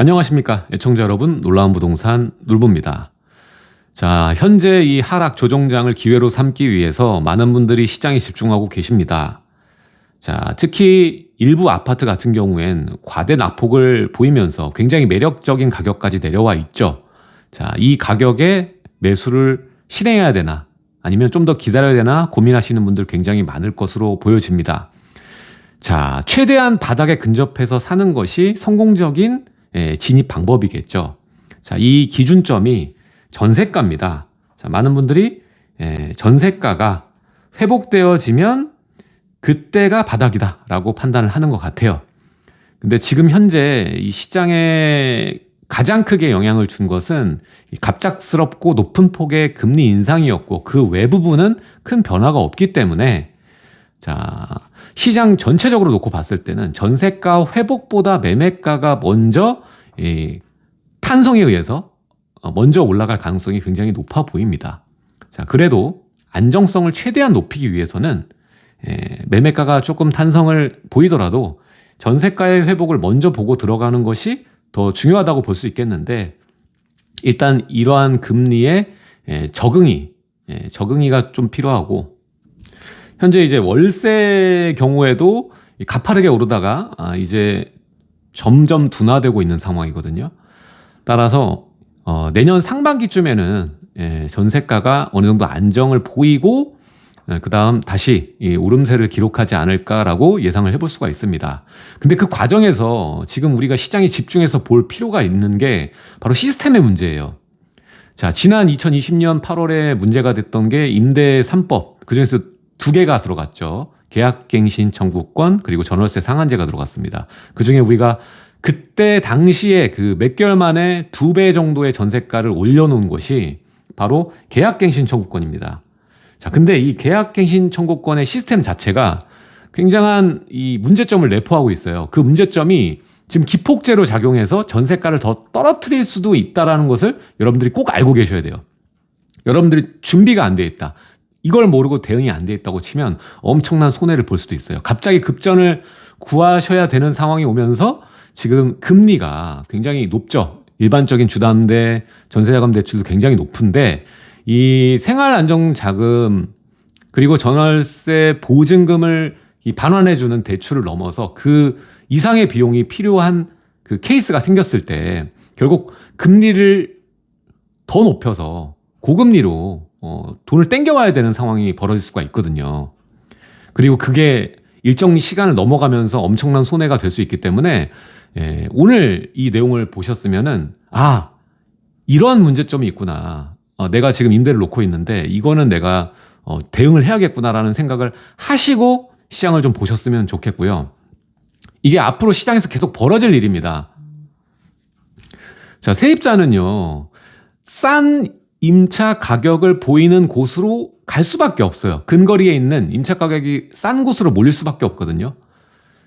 안녕하십니까 애청자 여러분, 놀라운 부동산 놀부입니다. 자, 현재 이 하락 조정장을 기회로 삼기 위해서 많은 분들이 시장에 집중하고 계십니다. 자, 특히 일부 아파트 같은 경우엔 과대 낙폭을 보이면서 굉장히 매력적인 가격까지 내려와 있죠. 자, 이 가격에 매수를 실행해야 되나 아니면 좀 더 기다려야 되나 고민하시는 분들 굉장히 많을 것으로 보여집니다. 자, 최대한 바닥에 근접해서 사는 것이 성공적인 진입 방법이겠죠. 자, 이 기준점이 전세가입니다. 자, 많은 분들이 전세가가 회복되어지면 그때가 바닥이다라고 판단을 하는 것 같아요. 근데 지금 현재 이 시장에 가장 크게 영향을 준 것은 갑작스럽고 높은 폭의 금리 인상이었고, 그 외부분은 큰 변화가 없기 때문에, 자, 시장 전체적으로 놓고 봤을 때는 전세가 회복보다 매매가가 먼저 탄성에 의해서 먼저 올라갈 가능성이 굉장히 높아 보입니다. 자, 그래도 안정성을 최대한 높이기 위해서는 매매가가 조금 탄성을 보이더라도 전세가의 회복을 먼저 보고 들어가는 것이 더 중요하다고 볼 수 있겠는데, 일단 이러한 금리의 적응이가 좀 필요하고, 현재 이제 월세 경우에도 가파르게 오르다가 이제 점점 둔화되고 있는 상황이거든요. 따라서 내년 상반기쯤에는 전세가가 어느 정도 안정을 보이고 그 다음 다시 이 오름세를 기록하지 않을까라고 예상을 해볼 수가 있습니다. 근데 그 과정에서 지금 우리가 시장에 집중해서 볼 필요가 있는 게 바로 시스템의 문제예요. 자, 지난 2020년 8월에 문제가 됐던 게 임대 3법, 그중에서 두 개가 들어갔죠. 계약갱신 청구권, 그리고 전월세 상한제가 들어갔습니다. 그중에 우리가 그때 당시에 그 몇 개월 만에 2배 정도의 전세가를 올려놓은 것이 바로 계약갱신 청구권입니다. 자, 근데 이 계약갱신 청구권의 시스템 자체가 굉장한 이 문제점을 내포하고 있어요. 그 문제점이 지금 기폭제로 작용해서 전세가를 더 떨어뜨릴 수도 있다는 것을 여러분들이 꼭 알고 계셔야 돼요. 여러분들이 준비가 안 돼 있다, 이걸 모르고 대응이 안 돼 있다고 치면 엄청난 손해를 볼 수도 있어요. 갑자기 급전을 구하셔야 되는 상황이 오면서 지금 금리가 굉장히 높죠. 일반적인 주담대, 전세자금 대출도 굉장히 높은데, 이 생활안정자금 그리고 전월세 보증금을 반환해주는 대출을 넘어서 그 이상의 비용이 필요한 그 케이스가 생겼을 때 결국 금리를 더 높여서 고금리로 돈을 땡겨와야 되는 상황이 벌어질 수가 있거든요. 그리고 그게 일정 시간을 넘어가면서 엄청난 손해가 될 수 있기 때문에 오늘 이 내용을 보셨으면은 이러한 문제점이 있구나. 내가 지금 임대를 놓고 있는데 이거는 내가 대응을 해야겠구나라는 생각을 하시고 시장을 좀 보셨으면 좋겠고요. 이게 앞으로 시장에서 계속 벌어질 일입니다. 자, 세입자는요, 싼 임차 가격을 보이는 곳으로 갈 수밖에 없어요. 근거리에 있는 임차 가격이 싼 곳으로 몰릴 수밖에 없거든요.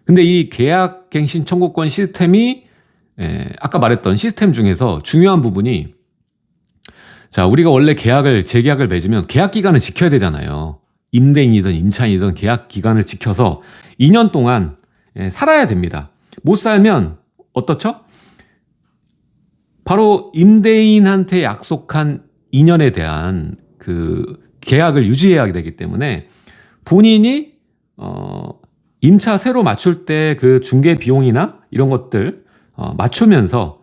근데 이 계약갱신 청구권 시스템이 아까 말했던 시스템 중에서 중요한 부분이, 자, 우리가 원래 재계약을 맺으면 계약 기간을 지켜야 되잖아요. 임대인이든 임차인이든 계약 기간을 지켜서 2년 동안 살아야 됩니다. 못 살면 어떻죠? 바로 임대인한테 약속한 2년에 대한 그 계약을 유지해야 되기 때문에 본인이 임차 새로 맞출 때 그 중개 비용이나 이런 것들 맞추면서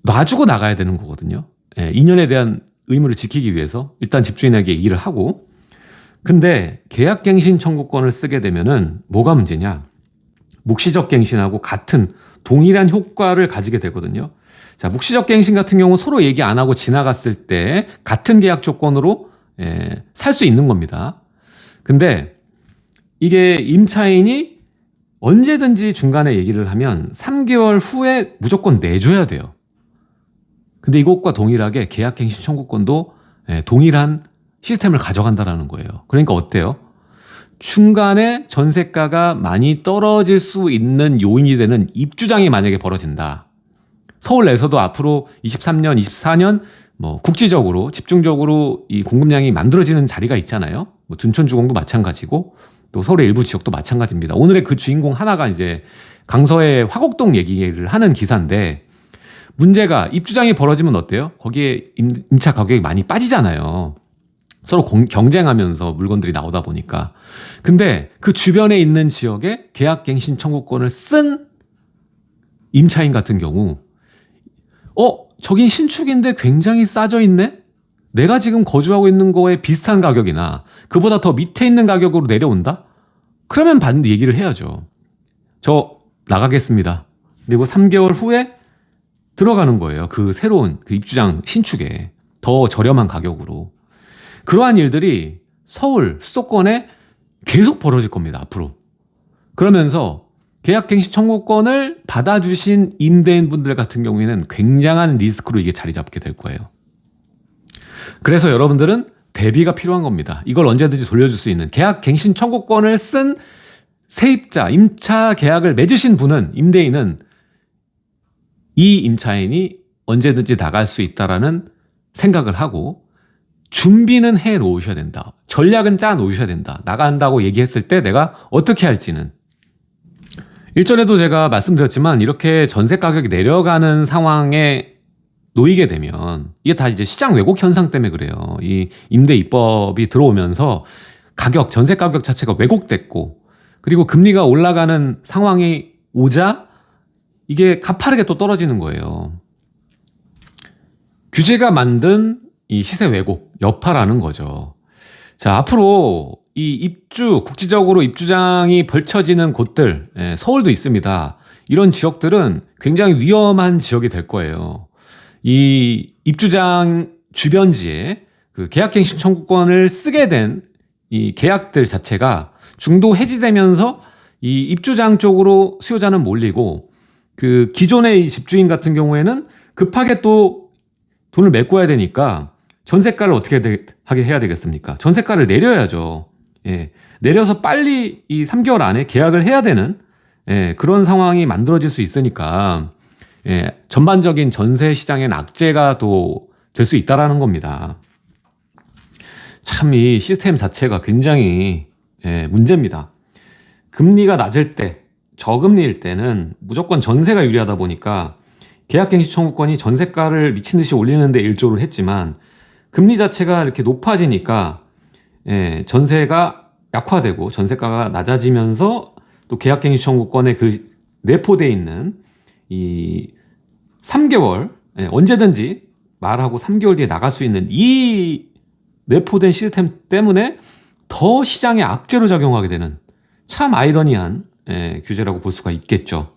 놔주고 나가야 되는 거거든요. 2년에 대한 의무를 지키기 위해서 일단 집주인에게 얘기를 하고. 근데 계약갱신 청구권을 쓰게 되면은 뭐가 문제냐? 묵시적 갱신하고 같은 동일한 효과를 가지게 되거든요. 자, 묵시적 갱신 같은 경우 서로 얘기 안 하고 지나갔을 때 같은 계약 조건으로 살 수 있는 겁니다. 근데 이게 임차인이 언제든지 중간에 얘기를 하면 3개월 후에 무조건 내줘야 돼요. 근데 이것과 동일하게 계약갱신 청구권도 동일한 시스템을 가져간다라는 거예요. 그러니까 어때요? 중간에 전세가가 많이 떨어질 수 있는 요인이 되는 입주장이 만약에 벌어진다. 서울 내에서도 앞으로 23년, 24년 국지적으로 집중적으로 이 공급량이 만들어지는 자리가 있잖아요. 둔촌주공도 마찬가지고 또 서울의 일부 지역도 마찬가지입니다. 오늘의 그 주인공 하나가 이제 강서의 화곡동 얘기를 하는 기사인데, 문제가 입주장이 벌어지면 어때요? 거기에 임차 가격이 많이 빠지잖아요. 서로 경쟁하면서 물건들이 나오다 보니까. 근데 그 주변에 있는 지역에 계약갱신 청구권을 쓴 임차인 같은 경우, 저긴 신축인데 굉장히 싸져 있네? 내가 지금 거주하고 있는 거에 비슷한 가격이나 그보다 더 밑에 있는 가격으로 내려온다? 그러면 반드 얘기를 해야죠. 저 나가겠습니다. 그리고 3개월 후에 들어가는 거예요. 그 새로운 그 입주장 신축에 더 저렴한 가격으로. 그러한 일들이 서울 수도권에 계속 벌어질 겁니다, 앞으로. 그러면서 계약갱신 청구권을 받아주신 임대인분들 같은 경우에는 굉장한 리스크로 이게 자리 잡게 될 거예요. 그래서 여러분들은 대비가 필요한 겁니다. 이걸 언제든지 돌려줄 수 있는 계약갱신 청구권을 쓴 세입자, 임차 계약을 맺으신 분은, 임대인은 이 임차인이 언제든지 나갈 수 있다라는 생각을 하고 준비는 해 놓으셔야 된다. 전략은 짜 놓으셔야 된다. 나간다고 얘기했을 때 내가 어떻게 할지는. 일전에도 제가 말씀드렸지만 이렇게 전세 가격이 내려가는 상황에 놓이게 되면 이게 다 이제 시장 왜곡 현상 때문에 그래요. 이 임대 입법이 들어오면서 전세 가격 자체가 왜곡됐고, 그리고 금리가 올라가는 상황이 오자 이게 가파르게 또 떨어지는 거예요. 규제가 만든 이 시세 왜곡, 여파라는 거죠. 자, 앞으로 이 국지적으로 입주장이 벌쳐지는 곳들, 서울도 있습니다. 이런 지역들은 굉장히 위험한 지역이 될 거예요. 이 입주장 주변지에 그 계약갱신 청구권을 쓰게 된 이 계약들 자체가 중도 해지되면서 이 입주장 쪽으로 수요자는 몰리고, 그 기존의 이 집주인 같은 경우에는 급하게 또 돈을 메꿔야 되니까 전세가를 어떻게 하게 해야 되겠습니까? 전세가를 내려야죠. 내려서 빨리 이 3개월 안에 계약을 해야 되는 그런 상황이 만들어질 수 있으니까 전반적인 전세 시장엔 악재가 또 될 수 있다라는 겁니다. 참 이 시스템 자체가 굉장히 문제입니다. 금리가 낮을 때, 저금리일 때는 무조건 전세가 유리하다 보니까 계약갱신 청구권이 전세가를 미친 듯이 올리는데 일조를 했지만, 금리 자체가 이렇게 높아지니까 전세가 약화되고 전세가가 낮아지면서 또 계약갱신 청구권에 그 내포되어 있는 이 3개월, 언제든지 말하고 3개월 뒤에 나갈 수 있는 이 내포된 시스템 때문에 더 시장의 악재로 작용하게 되는 참 아이러니한 규제라고 볼 수가 있겠죠.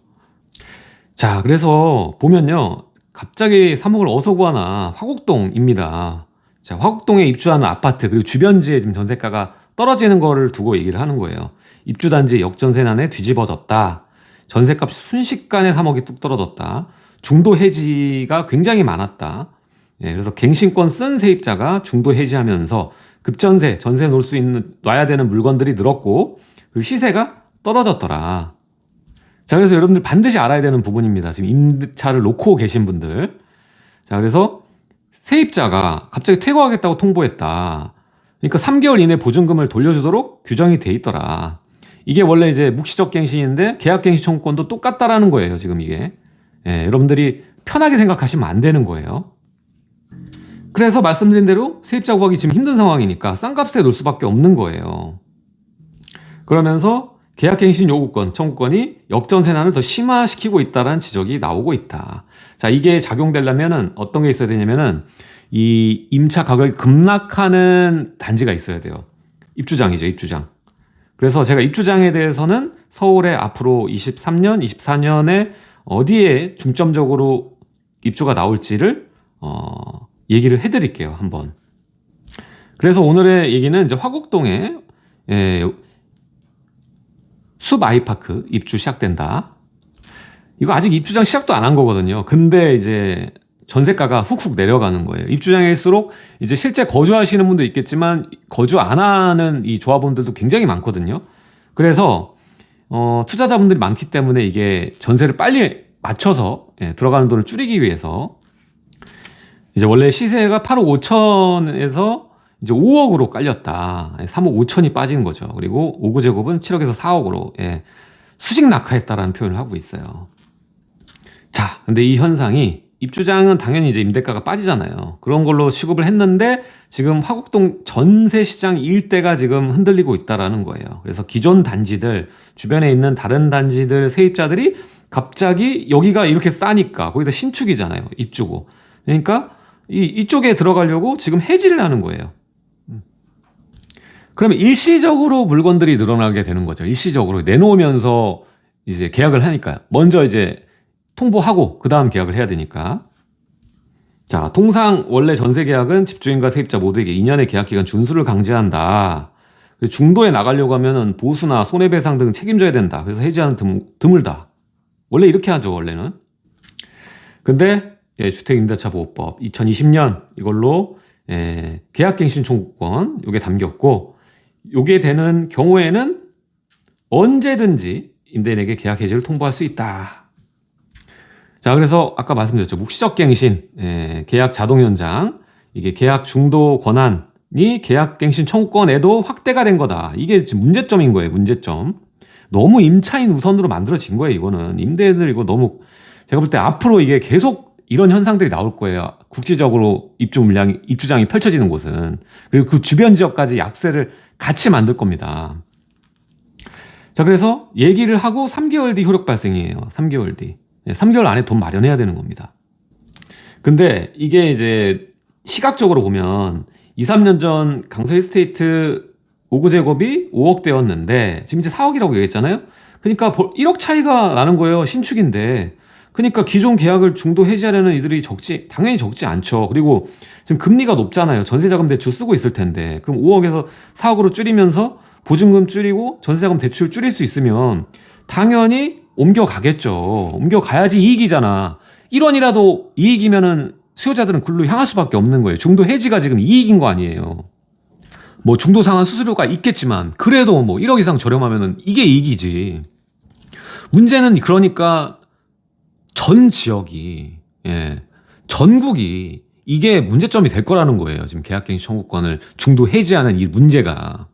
자, 그래서 보면요, 갑자기 3억을 어디서 구하나, 화곡동입니다. 자, 화곡동에 입주하는 아파트, 그리고 주변지에 지금 전세가가 떨어지는 거를 두고 얘기를 하는 거예요. 입주단지 역전세난에 뒤집어졌다. 전세값 순식간에 3억이 뚝 떨어졌다. 중도 해지가 굉장히 많았다. 그래서 갱신권 쓴 세입자가 중도 해지하면서 급전세, 전세 놔야 되는 물건들이 늘었고, 그리고 시세가 떨어졌더라. 자, 그래서 여러분들 반드시 알아야 되는 부분입니다. 지금 임차를 놓고 계신 분들. 자, 그래서 세입자가 갑자기 퇴거하겠다고 통보했다. 그러니까 3개월 이내 보증금을 돌려주도록 규정이 돼 있더라. 이게 원래 이제 묵시적 갱신인데 계약갱신 청구권도 똑같다라는 거예요, 지금 이게. 여러분들이 편하게 생각하시면 안 되는 거예요. 그래서 말씀드린 대로 세입자 구하기 지금 힘든 상황이니까 싼 값에 놓을 수밖에 없는 거예요. 그러면서 계약갱신 요구권, 청구권이 역전세난을 더 심화시키고 있다는 지적이 나오고 있다. 자, 이게 작용되려면은 어떤 게 있어야 되냐면은 이 임차 가격이 급락하는 단지가 있어야 돼요. 입주장이죠, 입주장. 그래서 제가 입주장에 대해서는 서울에 앞으로 23년, 24년에 어디에 중점적으로 입주가 나올지를 얘기를 해드릴게요, 한번. 그래서 오늘의 얘기는 이제 화곡동에 숲 아이파크 입주 시작된다. 이거 아직 입주장 시작도 안 한 거거든요. 근데 이제 전세가가 훅훅 내려가는 거예요. 입주장일수록 이제 실제 거주하시는 분도 있겠지만 거주 안 하는 이 조합원들도 굉장히 많거든요. 그래서 투자자분들이 많기 때문에 이게 전세를 빨리 맞춰서 들어가는 돈을 줄이기 위해서 이제 원래 시세가 8억 5천에서 이제 5억으로 깔렸다. 3억 5천이 빠지는 거죠. 그리고 5구 제곱은 7억에서 4억으로 수직 낙하했다라는 표현을 하고 있어요. 자, 근데 이 현상이 입주장은 당연히 이제 임대가가 빠지잖아요. 그런 걸로 취급을 했는데 지금 화곡동 전세 시장 일대가 지금 흔들리고 있다라는 거예요. 그래서 기존 단지들, 주변에 있는 다른 단지들 세입자들이 갑자기 여기가 이렇게 싸니까 거기다 신축이잖아요. 입주고. 그러니까 이쪽에 들어가려고 지금 해지를 하는 거예요. 그러면 일시적으로 물건들이 늘어나게 되는 거죠. 일시적으로 내놓으면서 이제 계약을 하니까. 먼저 이제 통보하고 그 다음 계약을 해야 되니까. 자, 통상 원래 전세 계약은 집주인과 세입자 모두에게 2년의 계약 기간 준수를 강제한다. 중도에 나가려고 하면은 보수나 손해배상 등 책임져야 된다. 그래서 해지하는 드물다. 원래 이렇게 하죠, 원래는. 근데 주택임대차보호법 2020년 이걸로 계약갱신 청구권 요게 담겼고, 요게 되는 경우에는 언제든지 임대인에게 계약 해지를 통보할 수 있다. 자, 그래서 아까 말씀드렸죠. 묵시적 갱신, 계약 자동 연장, 이게 계약 중도 권한이 계약 갱신 청구권에도 확대가 된 거다. 이게 지금 문제점인 거예요. 문제점. 너무 임차인 우선으로 만들어진 거예요. 이거는 임대인들 이거 너무, 제가 볼 때 앞으로 이게 계속 이런 현상들이 나올 거예요. 국지적으로 입주장이 펼쳐지는 곳은. 그리고 그 주변 지역까지 약세를 같이 만들 겁니다. 자, 그래서 얘기를 하고 3개월 뒤 효력 발생이에요. 3개월 뒤. 3개월 안에 돈 마련해야 되는 겁니다. 근데 이게 이제 시각적으로 보면 2, 3년 전 강서 힐스테이트 5구 제곱이 5억대였는데 지금 이제 4억이라고 얘기했잖아요. 그러니까 1억 차이가 나는 거예요. 신축인데. 그러니까 기존 계약을 중도 해지하려는 이들이 당연히 적지 않죠. 그리고 지금 금리가 높잖아요. 전세자금 대출 쓰고 있을 텐데. 그럼 5억에서 4억으로 줄이면서 보증금 줄이고 전세자금 대출 줄일 수 있으면 당연히 옮겨가겠죠. 옮겨가야지 이익이잖아. 1원이라도 이익이면은 수요자들은 굴로 향할 수밖에 없는 거예요. 중도 해지가 지금 이익인 거 아니에요. 뭐 중도 상환 수수료가 있겠지만 그래도 뭐 1억 이상 저렴하면은 이게 이익이지. 문제는 그러니까 전 지역이, 전국이 이게 문제점이 될 거라는 거예요. 지금 계약갱신 청구권을 중도 해지하는 이 문제가.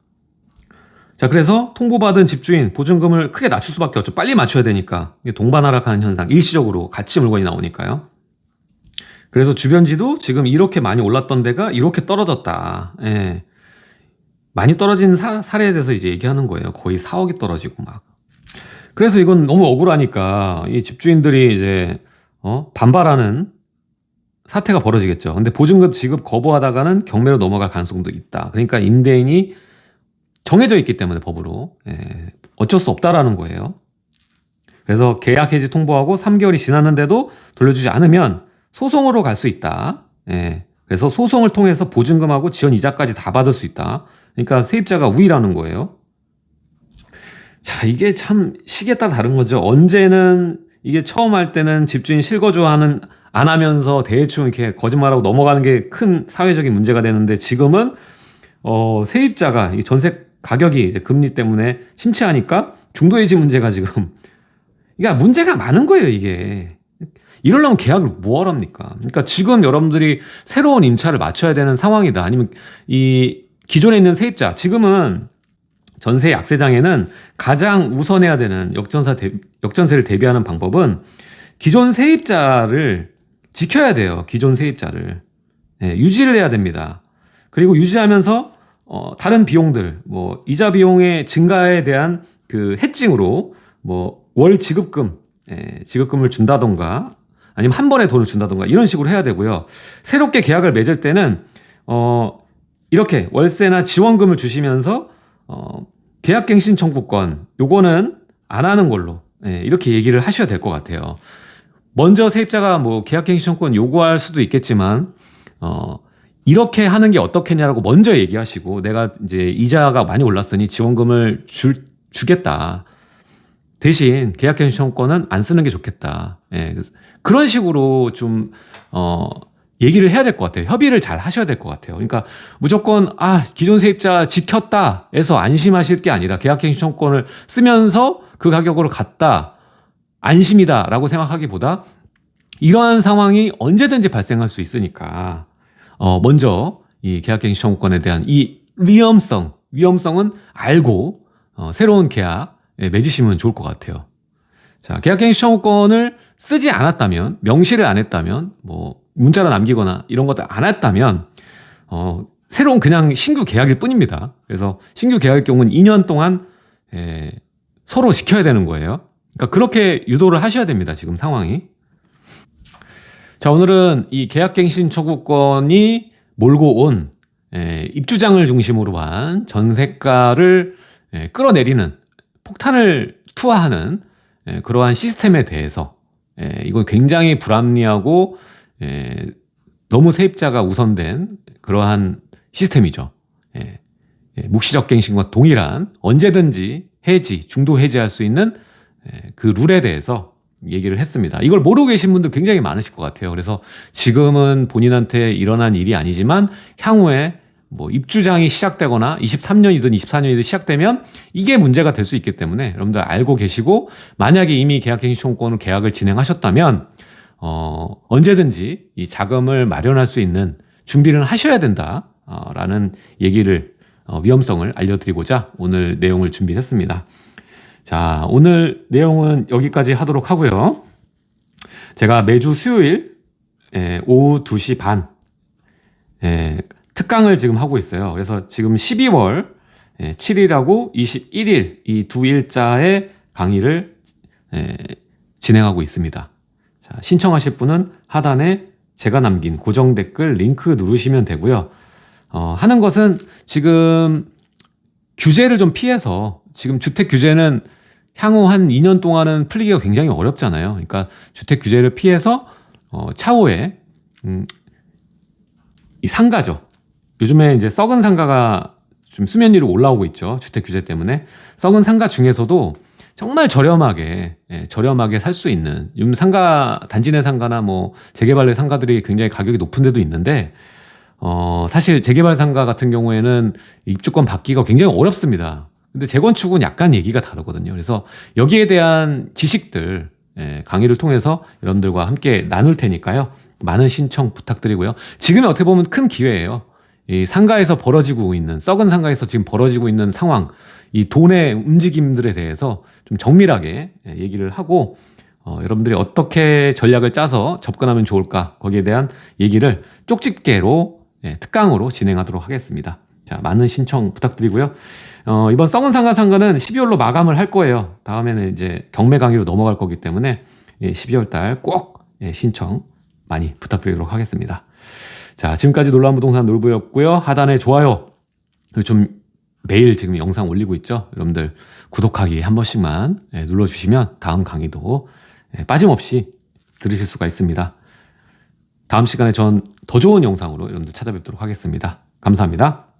자, 그래서 통보받은 집주인 보증금을 크게 낮출 수밖에 없죠. 빨리 맞춰야 되니까. 이게 동반하락하는 현상, 일시적으로 같이 물건이 나오니까요. 그래서 주변지도 지금 이렇게 많이 올랐던 데가 이렇게 떨어졌다. 많이 떨어진 사례에 대해서 이제 얘기하는 거예요. 거의 4억이 떨어지고 막. 그래서 이건 너무 억울하니까 이 집주인들이 이제 반발하는 사태가 벌어지겠죠. 근데 보증금 지급 거부하다가는 경매로 넘어갈 가능성도 있다. 그러니까 임대인이 정해져 있기 때문에 법으로 어쩔 수 없다라는 거예요. 그래서 계약 해지 통보하고 3개월이 지났는데도 돌려주지 않으면 소송으로 갈 수 있다. 그래서 소송을 통해서 보증금하고 지연 이자까지 다 받을 수 있다. 그러니까 세입자가 우위라는 거예요. 자, 이게 참 시기에 따라 다른 거죠. 언제는 이게 처음 할 때는 집주인 실거주 안 하면서 대충 이렇게 거짓말하고 넘어가는 게 큰 사회적인 문제가 되는데, 지금은 세입자가 이 전세 가격이 이제 금리 때문에 심취하니까 중도해지 문제가 지금, 그러니까 문제가 많은 거예요. 이게 이러려면 계약을 뭐 하랍니까? 그러니까 지금 여러분들이 새로운 임차를 맞춰야 되는 상황이다. 아니면 이 기존에 있는 세입자, 지금은 전세 약세장에는 가장 우선해야 되는 역전세를 대비하는 방법은 기존 세입자를 지켜야 돼요. 기존 세입자를 유지를 해야 됩니다. 그리고 유지하면서 다른 비용들, 뭐 이자 비용의 증가에 대한 그 해칭으로 뭐 월 지급금을 준다던가 아니면 한 번에 돈을 준다던가 이런 식으로 해야 되고요. 새롭게 계약을 맺을 때는 이렇게 월세나 지원금을 주시면서 계약갱신 청구권 요거는 안 하는 걸로 이렇게 얘기를 하셔야 될 것 같아요. 먼저 세입자가 뭐 계약갱신 청구권 요구할 수도 있겠지만 이렇게 하는 게 어떻겠냐라고 먼저 얘기하시고, 내가 이제 이자가 많이 올랐으니 지원금을 주겠다. 대신 계약갱신 청구권은 안 쓰는 게 좋겠다. 그런 식으로 좀 얘기를 해야 될 것 같아요. 협의를 잘 하셔야 될 것 같아요. 그러니까 무조건 기존 세입자 지켰다 해서 안심하실 게 아니라 계약갱신 청구권을 쓰면서 그 가격으로 갔다 안심이다라고 생각하기보다 이러한 상황이 언제든지 발생할 수 있으니까 먼저 이 계약갱신 청구권에 대한 이 위험성은 알고 새로운 계약 맺으시면 좋을 것 같아요. 자, 계약갱신 청구권을 쓰지 않았다면, 명시를 안 했다면, 뭐 문자로 남기거나 이런 것들 안 했다면 새로운 그냥 신규 계약일 뿐입니다. 그래서 신규 계약일 경우는 2년 동안 서로 지켜야 되는 거예요. 그러니까 그렇게 유도를 하셔야 됩니다. 지금 상황이. 자, 오늘은 이 계약갱신 청구권이 몰고 온 입주장을 중심으로 한 전세가를 끌어내리는 폭탄을 투하하는 그러한 시스템에 대해서 이건 굉장히 불합리하고 너무 세입자가 우선된 그러한 시스템이죠. 묵시적 갱신과 동일한 언제든지 해지, 중도 해지할 수 있는 그 룰에 대해서 얘기를 했습니다. 이걸 모르고 계신 분들 굉장히 많으실 것 같아요. 그래서 지금은 본인한테 일어난 일이 아니지만 향후에 뭐 입주장이 시작되거나 23년이든 24년이든 시작되면 이게 문제가 될 수 있기 때문에 여러분들 알고 계시고, 만약에 이미 계약갱신 청구권을 계약을 진행하셨다면 언제든지 이 자금을 마련할 수 있는 준비를 하셔야 된다라는 얘기를 위험성을 알려드리고자 오늘 내용을 준비했습니다. 자, 오늘 내용은 여기까지 하도록 하고요. 제가 매주 수요일 오후 2시 반 특강을 지금 하고 있어요. 그래서 지금 12월 7일하고 21일 이 두 일자의 강의를 진행하고 있습니다. 자, 신청하실 분은 하단에 제가 남긴 고정 댓글 링크 누르시면 되고요. 하는 것은 지금 규제를 좀 피해서, 지금 주택 규제는 향후 한 2년 동안은 풀리기가 굉장히 어렵잖아요. 그러니까 주택 규제를 피해서 차후에 이 상가죠. 요즘에 이제 썩은 상가가 좀 수면 위로 올라오고 있죠. 주택 규제 때문에. 썩은 상가 중에서도 정말 저렴하게 살 수 있는, 요즘 상가, 단지 내 상가나 뭐 재개발 내 상가들이 굉장히 가격이 높은 데도 있는데 사실 재개발 상가 같은 경우에는 입주권 받기가 굉장히 어렵습니다. 근데 재건축은 약간 얘기가 다르거든요. 그래서 여기에 대한 지식들 강의를 통해서 여러분들과 함께 나눌 테니까요. 많은 신청 부탁드리고요. 지금이 어떻게 보면 큰 기회예요. 이 상가에서 벌어지고 있는, 썩은 상가에서 지금 벌어지고 있는 상황, 이 돈의 움직임들에 대해서 좀 정밀하게 얘기를 하고 여러분들이 어떻게 전략을 짜서 접근하면 좋을까, 거기에 대한 얘기를 쪽집게로 특강으로 진행하도록 하겠습니다. 자, 많은 신청 부탁드리고요. 이번 썩은 상가는 12월로 마감을 할 거예요. 다음에는 이제 경매 강의로 넘어갈 거기 때문에 12월 달 꼭 신청 많이 부탁드리도록 하겠습니다. 자, 지금까지 놀라운 부동산 놀부였고요. 하단에 좋아요, 좀 매일 지금 영상 올리고 있죠. 여러분들 구독하기 한 번씩만 눌러주시면 다음 강의도 빠짐없이 들으실 수가 있습니다. 다음 시간에 전 더 좋은 영상으로 여러분들 찾아뵙도록 하겠습니다. 감사합니다.